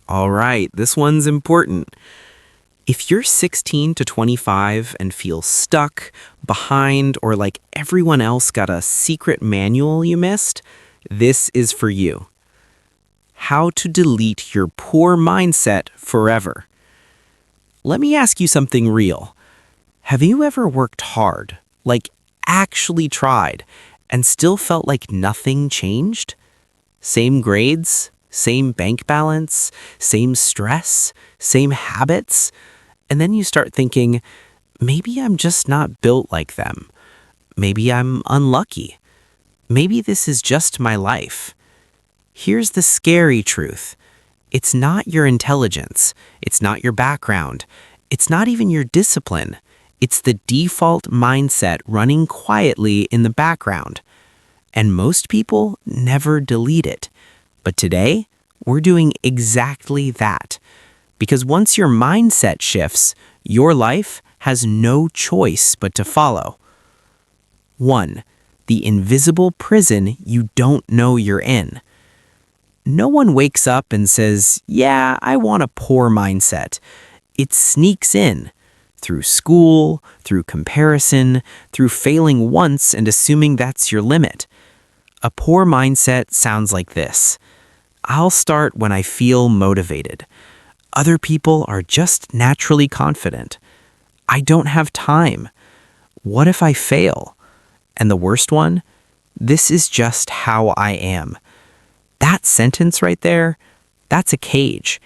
All right, this one's important. If you're 16 to 25 and feel stuck, behind, or like everyone else got a secret manual you missed, this is for you. How to delete your poor mindset forever. Let me ask you something real. Have you ever worked hard, like actually tried, and still felt like nothing changed? Same grades, same bank balance, same stress, same habits, and then you start thinking, maybe I'm just not built like them. Maybe I'm unlucky. Maybe this is just my life. Here's the scary truth. It's not your intelligence. It's not your background. It's not even your discipline. It's the default mindset running quietly in the background. And most people never delete it. But today, we're doing exactly that. Because once your mindset shifts, your life has no choice but to follow. 1. The invisible prison you don't know you're in. No one wakes up and says, yeah, I want a poor mindset. It sneaks in. Through school, through comparison, through failing once and assuming that's your limit. A poor mindset sounds like this. I'll start when I feel motivated. Other people are just naturally confident. I don't have time. What if I fail? And the worst one? This is just how I am. That sentence right there, that's a cage.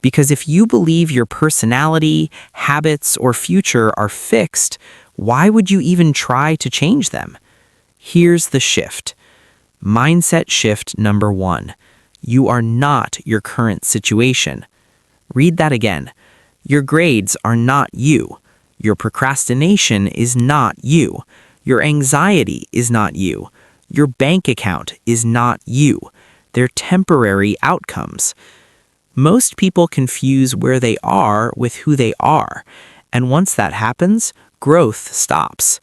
Because if you believe your personality, habits, or future are fixed, why would you even try to change them? Here's the shift. Mindset shift number 1. You are not your current situation. Read that again. Your grades are not you. Your procrastination is not you. Your anxiety is not you. Your bank account is not you. They're temporary outcomes. Most people confuse where they are with who they are, and once that happens, growth stops.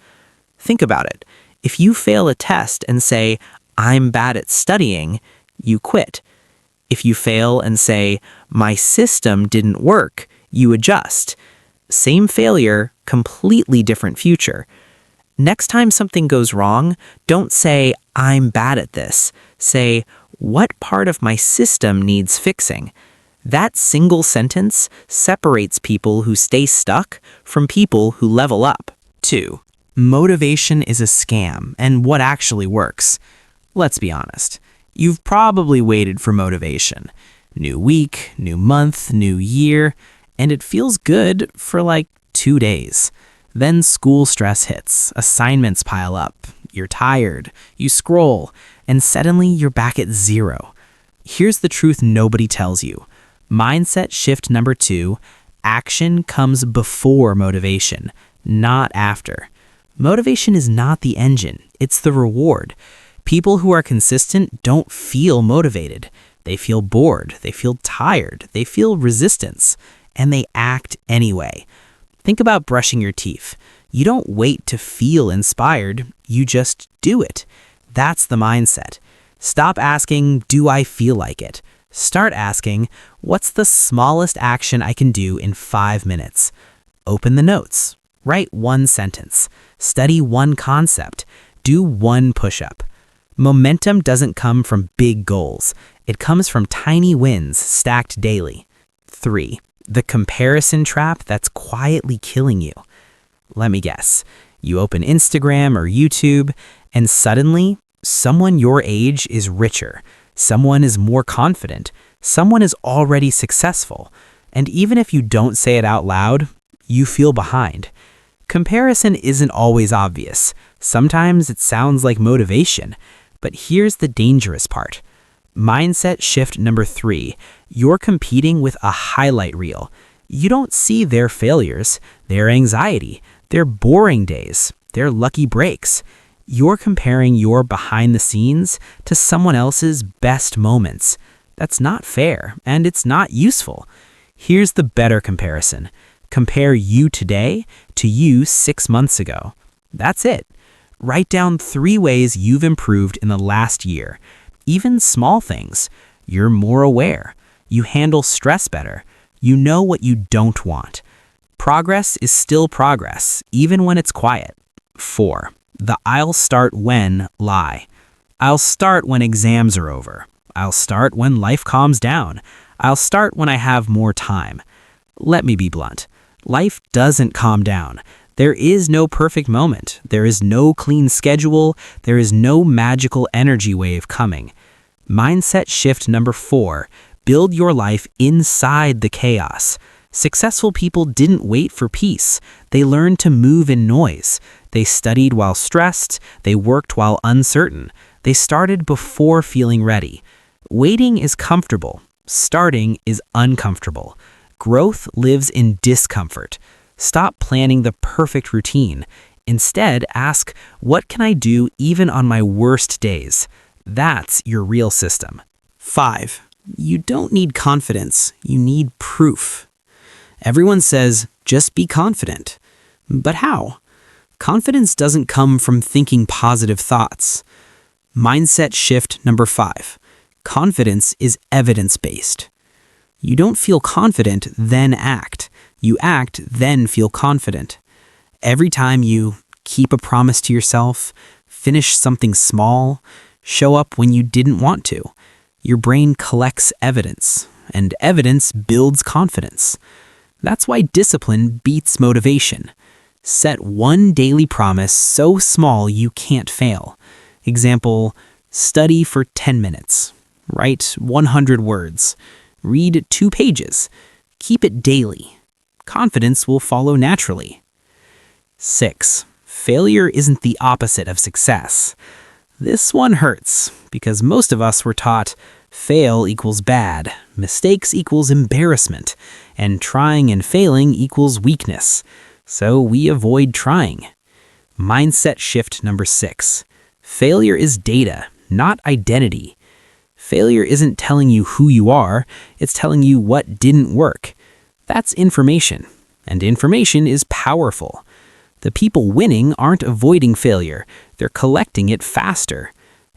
Think about it. If you fail a test and say, I'm bad at studying, you quit. If you fail and say, my system didn't work, you adjust. Same failure, completely different future. Next time something goes wrong, don't say, I'm bad at this. Say, what part of my system needs fixing? That single sentence separates people who stay stuck from people who level up. 2. Motivation is a scam, and what actually works? Let's be honest. You've probably waited for motivation. New week, new month, new year, and it feels good for like 2 days. Then school stress hits, assignments pile up, you're tired, you scroll, and suddenly you're back at 0. Here's the truth nobody tells you. Mindset shift number 2, action comes before motivation, not after. Motivation is not the engine, it's the reward. People who are consistent don't feel motivated. They feel bored, they feel tired, they feel resistance, and they act anyway. Think about brushing your teeth. You don't wait to feel inspired, you just do it. That's the mindset. Stop asking, do I feel like it? Start asking, what's the smallest action I can do in 5 minutes? Open the notes. Write 1 sentence. Study 1 concept. Do 1 push-up. Momentum doesn't come from big goals. It comes from tiny wins stacked daily. 3. The comparison trap that's quietly killing you. Let me guess. You open Instagram or YouTube, and suddenly, someone your age is richer. Someone is more confident. Someone is already successful. And even if you don't say it out loud, you feel behind. Comparison isn't always obvious. Sometimes it sounds like motivation. But here's the dangerous part. Mindset shift number 3. You're competing with a highlight reel. You don't see their failures, their anxiety, their boring days, their lucky breaks. You're comparing your behind the scenes to someone else's best moments. That's not fair, and it's not useful. Here's the better comparison. Compare you today to you 6 months ago. That's it. Write down 3 ways you've improved in the last year. Even small things. You're more aware. You handle stress better. You know what you don't want. Progress is still progress, even when it's quiet. 4. The "I'll start when" lie. I'll start when exams are over. I'll start when life calms down. I'll start when I have more time. Let me be blunt. Life doesn't calm down. There is no perfect moment. There is no clean schedule. There is no magical energy wave coming. Mindset shift number 4. Build your life inside the chaos. Successful people didn't wait for peace. They learned to move in noise. They studied while stressed. They worked while uncertain. They started before feeling ready. Waiting is comfortable. Starting is uncomfortable. Growth lives in discomfort. Stop planning the perfect routine. Instead, ask, what can I do even on my worst days? That's your real system. 5. You don't need confidence. You need proof. Everyone says, just be confident. But how? Confidence doesn't come from thinking positive thoughts. Mindset shift number 5. Confidence is evidence-based. You don't feel confident, then act. You act, then feel confident. Every time you keep a promise to yourself, finish something small, show up when you didn't want to, your brain collects evidence, and evidence builds confidence. That's why discipline beats motivation. Set one daily promise so small you can't fail. Example, study for 10 minutes. Write 100 words. Read 2 pages. Keep it daily. Confidence will follow naturally. 6. Failure isn't the opposite of success. This one hurts because most of us were taught fail equals bad, mistakes equals embarrassment, and trying and failing equals weakness. So we avoid trying. Mindset shift number 6. Failure is data, not identity. Failure isn't telling you who you are, it's telling you what didn't work. That's information, and information is powerful. The people winning aren't avoiding failure, they're collecting it faster.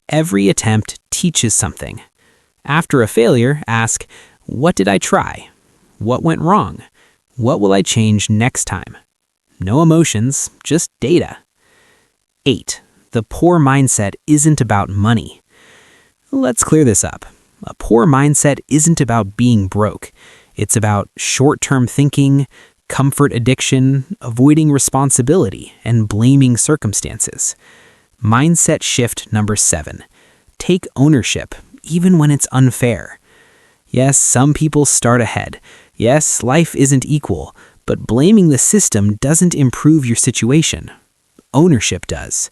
Every attempt teaches something. After a failure, ask, what did I try? What went wrong? What will I change next time? No emotions, just data. 8. The poor mindset isn't about money. Let's clear this up. A poor mindset isn't about being broke. It's about short-term thinking, comfort addiction, avoiding responsibility, and blaming circumstances. Mindset shift number 7. Take ownership, even when it's unfair. Yes, some people start ahead. Yes, life isn't equal, but blaming the system doesn't improve your situation. Ownership does.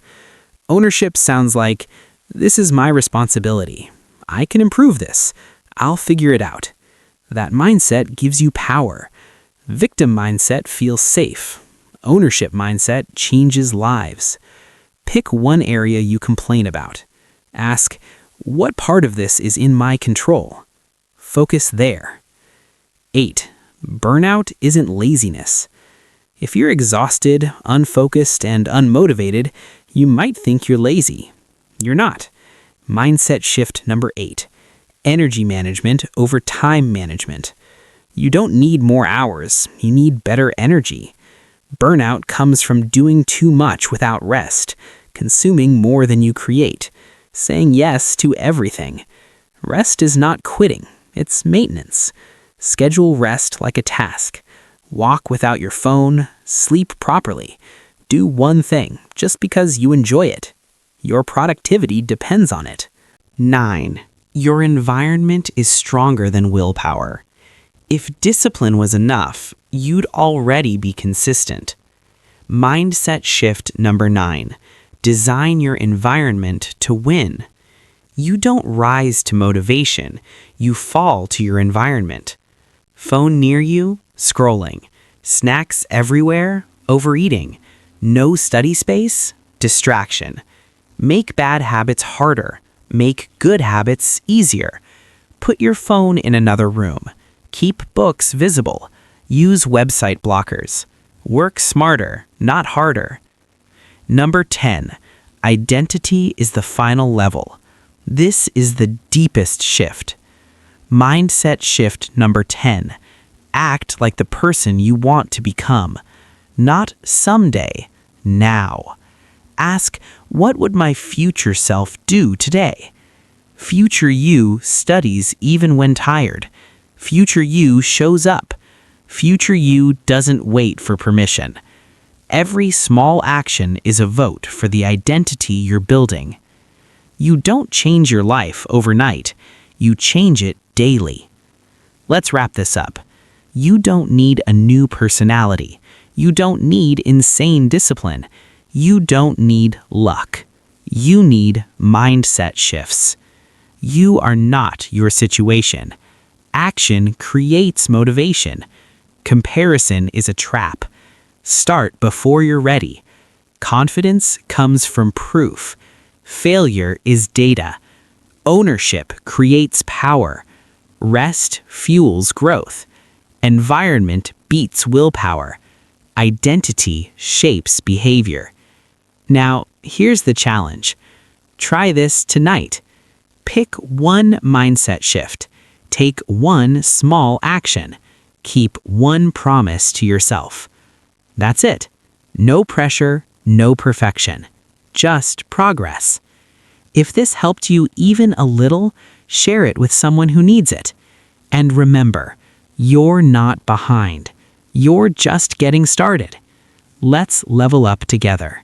Ownership sounds like, this is my responsibility. I can improve this. I'll figure it out. That mindset gives you power. Victim mindset feels safe. Ownership mindset changes lives. Pick one area you complain about. Ask, what part of this is in my control? Focus there. 8. Burnout isn't laziness. If you're exhausted, unfocused, and unmotivated, you might think you're lazy. You're not. Mindset shift number 8. Energy management over time management. You don't need more hours, you need better energy. Burnout comes from doing too much without rest, consuming more than you create, saying yes to everything. Rest is not quitting, it's maintenance. Schedule rest like a task. Walk without your phone, sleep properly. Do one thing just because you enjoy it. Your productivity depends on it. 9. Your environment is stronger than willpower. If discipline was enough, you'd already be consistent. Mindset shift number 9. Design your environment to win. You don't rise to motivation, you fall to your environment. Phone near you? Scrolling. Snacks everywhere? Overeating. No study space? Distraction. Make bad habits harder. Make good habits easier. Put your phone in another room. Keep books visible. Use website blockers. Work smarter, not harder. Number 10. Identity is the final level. This is the deepest shift. Mindset shift number 10. Act like the person you want to become. Not someday, now. Ask, what would my future self do today? Future you studies even when tired. Future you shows up. Future you doesn't wait for permission. Every small action is a vote for the identity you're building. You don't change your life overnight. You change it daily. Let's wrap this up. You don't need a new personality. You don't need insane discipline. You don't need luck. You need mindset shifts. You are not your situation. Action creates motivation. Comparison is a trap. Start before you're ready. Confidence comes from proof. Failure is data. Ownership creates power. Rest fuels growth. Environment beats willpower. Identity shapes behavior. Now, here's the challenge. Try this tonight. Pick one mindset shift. Take one small action. Keep one promise to yourself. That's it. No pressure, no perfection. Just progress. If this helped you even a little, share it with someone who needs it. And remember, you're not behind. You're just getting started. Let's level up together.